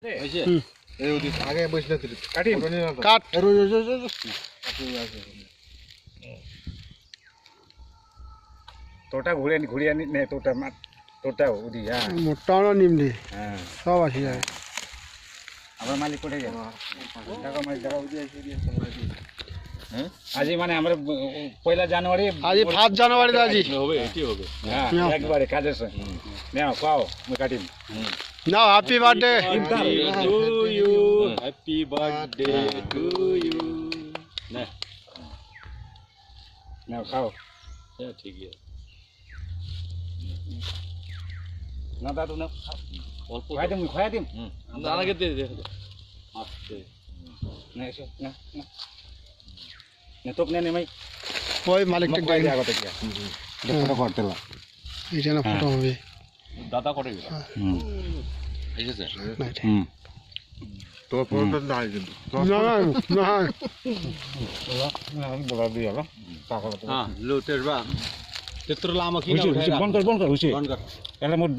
আগে বসলে কাটি কাট তোটা ঘুরিয়ে আনি নে তোটা তোটা উদি হ্যাঁ মোটাও নিমলি হ্যাঁ সব আসি যায় আমার মালিক কোথায় গেল টাকা মালিক টাকা উদি আজি মানে আমরা পয়লা জানুয়ারি আজি 5 জানুয়ারিতে আজি হবে এটি হবে হ্যাঁ একবারে কাজের সঙ্গে নাও খাও মই কাটিম নাও happy birthday to you happy birthday to you না নাও খাও হ্যাঁ ঠিক আছে না দাদু না অল্প খাই দিম দাঁড়াকে দে দে আস্তে না এসো না না তোক নে মাই ওই মালিকটা কই জায়গা থেকে ফটো করতে লা এইটা না ফটো হবে দাদা করে গেল এসেছে তো ফটো নাই কিন্তু না না বলা দিয়ে হলো পাগল হ্যাঁ লোটের বা তেত্র লামা কি না বন্ধ কর হুসি বন্ধ কর এলা মোর